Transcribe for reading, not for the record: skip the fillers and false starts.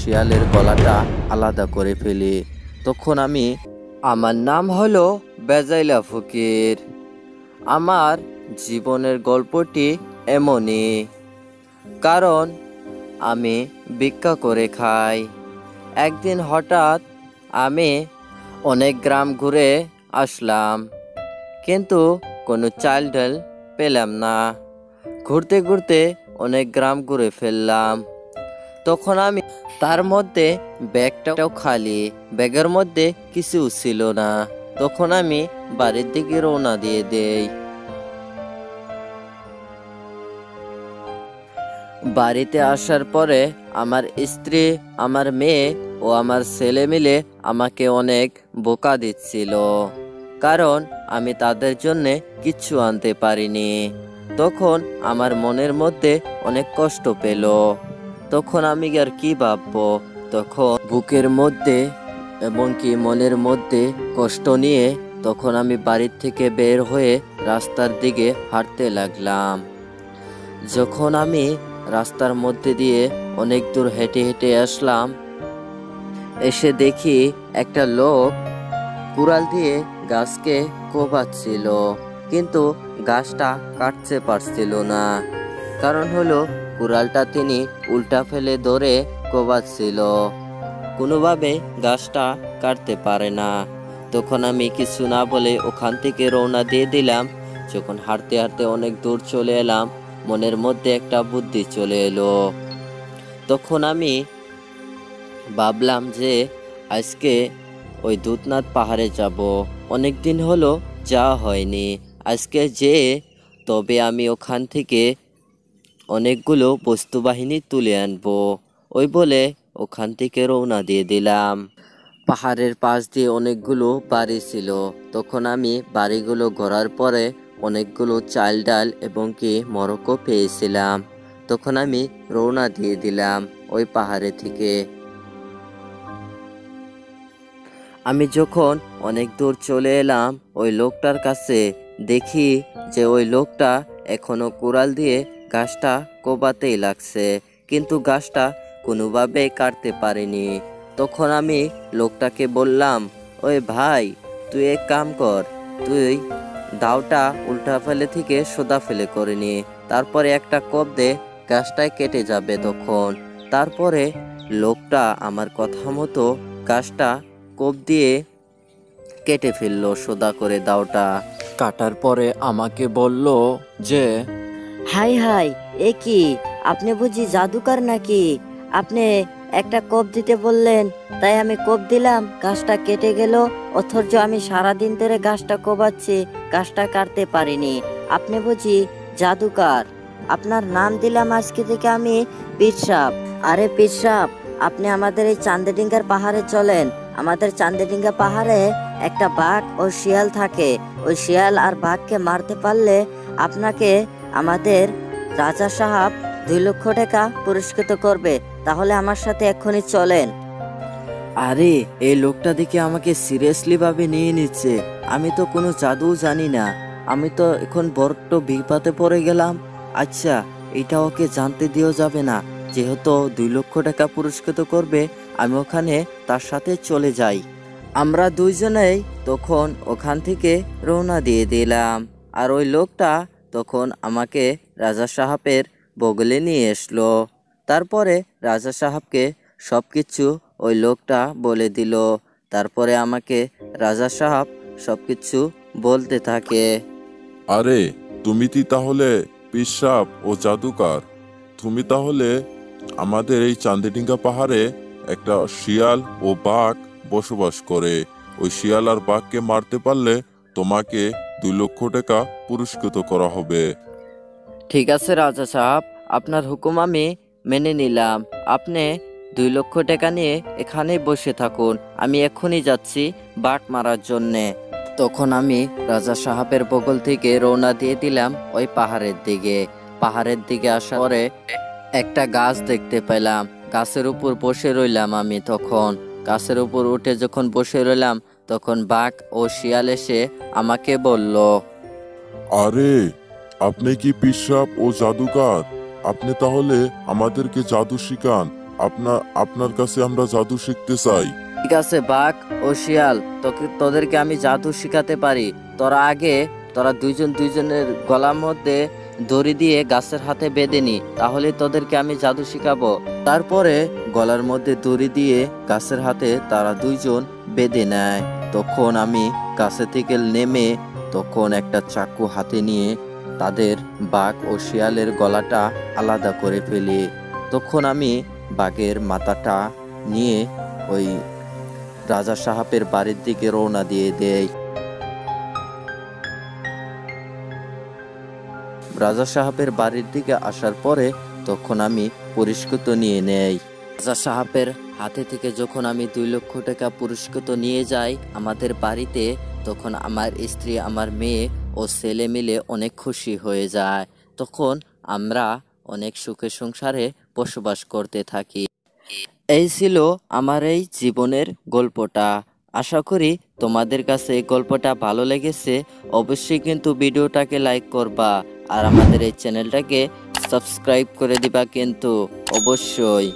শিয়ালের গলাটা আলাদা করে ফেলি। তখন আমার নাম হলো বেজাইলা ফকির। আমার জীবনের গল্পটি এমনই, কারণ আমি ভিক্ষা করে খাই। একদিন হঠাৎ আমি অনেক গ্রাম ঘুরে আসলাম, কিন্তু কোনো চাল ডাল পেলাম না। ঘুরতে ঘুরতে অনেক গ্রাম ঘুরে ফেললাম। তখন তার মধ্যে ব্যাগটাও খালি, ব্যাগের মধ্যে কিছু ছিল না। তখন আমি বাড়ির দিকে রওনা দিয়ে দেই। বাড়িতে আসার পরে আমার স্ত্রী, আমার মেয়ে ও আমার ছেলে মিলে আমাকে অনেক বোকা দিচ্ছিল, কারণ আমি তাদের জন্য কিচ্ছু আনতে পারিনি। তখন আমার মনের মধ্যে অনেক কষ্ট পেল। তখন আমি আর কি ভাববো, তখন বুকের মধ্যে এবং কি মনের মধ্যে কষ্ট নিয়ে তখন আমি বাড়ির থেকে বের হয়ে রাস্তার দিকে হাঁটতে লাগলাম। যখন আমি রাস্তার মধ্যে দিয়ে অনেক দূর হেঁটে হেঁটে আসলাম, এসে দেখি একটা লোক কুড়াল দিয়ে গাছকে কোবাচ্ছিল, কিন্তু গাছটা কাটতে পারছিল না। কারণ হলো কুড়ালটা তিনি উল্টা ফেলে ধরে কোবাচ্ছিল, কোনোভাবে গাছটা কাটতে পারে না। তখন আমি কিছু না বলে ওখান থেকে রওনা দিয়ে দিলাম। যখন হাঁটতে হাঁটতে অনেক দূর চলে এলাম, মনের মধ্যে একটা বুদ্ধি চলে এলো। তখন আমি ভাবলাম যে আজকে ওই দুধনাথ পাহাড়ে যাব। অনেক দিন হলো যাওয়া হয়নি, আজকে যে তবে আমি ওখান থেকে অনেকগুলো বস্তু বাহিনী তুলে আনবো। ওই বলে ওখান থেকে রওনা দিয়ে দিলাম। পাহাড়ের পাশ দিয়ে অনেকগুলো বাড়ি ছিল। তখন আমি বাড়িগুলো ঘোরার পরে অনেকগুলো চাল ডাল এবং কি মরকও পেয়েছিলাম। তখন আমি রওনা দিয়ে দিলাম ওই পাহাড়ে থেকে। আমি যখন অনেক দূর চলে এলাম ওই লোকটার কাছে, দেখি যে ওই লোকটা এখনো কুড়াল দিয়ে গাছটা কোবাতেই লাগছে, কিন্তু গাছটা কোনোভাবে কাটতে পারেনি। তখন আমি লোকটাকে বললাম, ওই ভাই, তুই এক কাম কর, তুই দাওটা উল্টা ফেলে থেকে সোজা ফেলে করে নি, তারপরে একটা কোপ দে, গাছটাই কেটে যাবে তখন। তারপরে লোকটা আমার কথা মতো গাছটা কোপ দিয়ে কেটে ফেললো সোজা করে দাওটা। কাটার পরে আমাকে বলল যে, হাই হাই, এ কি, আপনি বুঝি জাদুকর নাকি? আপনি একটা কোপ দিতে বললেন, তাই আমি কোপ দিলাম, গাছটা কেটে গেল। অথচ আমি সারাদিন ধরে গাছটা কোবাচ্ছি, গাছটা কাটতে পারিনি। আপনি বুঝি জাদুকর? আপনার নাম দিলাম আজকে থেকে আমি পিরসাপ। আরে পিরসাপ, আপনি আমাদের এই চান্দেডিঙ্গার পাহাড়ে চলেন। আমাদের চান্দেডিঙ্গা পাহাড়ে একটা বাঘ ও শিয়াল থাকে। ওই শিয়াল আর বাঘকে মারতে পারলে আপনাকে আমাদের রাজা সাহেব 2 লক্ষ টাকা পুরস্কৃত করবে। তাহলে আমার সাথে এক্ষুনি চলেন। আরে এই লোকটা দেখে আমাকে সিরিয়াসলি ভাবে নিয়ে নিচ্ছে। আমি তো কোনো জাদু জানি না, আমি তো এখন বড্ড বিপদে পড়ে গেলাম। আচ্ছা, এটা ওকে জানতে দিও যাবে না। যেহেতু 2 লক্ষ টাকা পুরস্কৃত করবে, আমি ওখানে তার সাথে চলে যাই। আমরা দুইজনেই তখন ওখান থেকে রওনা দিয়ে দিলাম। আর ওই লোকটা তখন আমাকে রাজা সাহেবের বগলে নিয়ে আসলো। তারপরে রাজা সাহেবকে সব কিছু ওই লোকটা বলে দিল। তারপরে আমাকে রাজা সাহেব সব কিছু বলতে থাকে। আরে তুমি কি তাহলে পিসাব ও জাদুকর? তুমি তাহলে আমাদের এই চান্দিডিঙ্গা পাহাড়ে একটা শিয়াল ও বাঘ বসবাস করে। ওই শিয়াল আর বাঘকে মারতে পারলে তোমাকে 2 লক্ষ টাকা পুরস্কৃত করা হবে। ঠিক আছে রাজা সাহেব, আপনার হুকুম আমি মেনে নিলাম। আপনি 2 লক্ষ টাকা নিয়ে এখানেই বসে থাকুন, আমি এক্ষুনি যাচ্ছি বাঘ মারার জন্যে। তখন আমি রাজা সাহেবের বগল থেকে রওনা দিয়ে দিলাম ওই পাহাড়ের দিকে। পাহাড়ের দিকে আসার পরে একটা গাছ দেখতে পেলাম। গাছের উপর বসে রইলাম আমি। তখন গাছের উপর উঠে যখন বসে রইলাম, তখন বাঘ ও শিয়াল এসে আমাকে বলল, আরে আপনি কি পিসাব ও জাদুকর? আপনি তাহলে আমাদেরকে জাদু শিখান। আপনার কাছে আমরা জাদু শিখতে চাই। ঠিক আছে বাঘ ও শিয়াল, তোদেরকে আমি জাদু শিখাতে পারি। তোরা দুইজনের গলার মধ্যে দড়ি দিয়ে গাছের হাতে বেঁধে নি, তাহলে তোদেরকে আমি জাদু শিখাবো। তারপরে গলার মধ্যে দড়ি দিয়ে গাছের হাতে তারা দুইজন বেঁধে নেয়। তখন আমি গাছে থেকে নেমে তখন একটা চাকু হাতে নিয়ে তাদের বাঘ ও শিয়ালের গলাটা আলাদা করে ফেলি। তখন আমি বাঘের মাথাটা নিয়ে ওই রাজা সাহেবের বাড়ির দিকে রওনা দিয়ে দেই। রাজা সাহেবের বাড়ির দিকে আসার পরে তখন আমি পুরস্কৃত নিয়ে নেই। রাজা সাহেবের হাতে থেকে যখন আমি 2 লক্ষ টাকা পুরস্কৃত নিয়ে যাই আমাদের বাড়িতে, তখন আমার স্ত্রী, আমার মেয়ে ও ছেলে মিলে অনেক খুশি হয়ে যায়। তখন আমরা অনেক সুখে সংসারে বসবাস করতে থাকি। এই ছিল আমার এই জীবনের গল্পটা। আশা করি তোমাদের কাছে এই গল্পটা ভালো লেগেছে। অবশ্যই কিন্তু ভিডিওটাকে লাইক করবা আর আমাদের এই চ্যানেলটাকে সাবস্ক্রাইব করে দিবা কিন্তু অবশ্যই।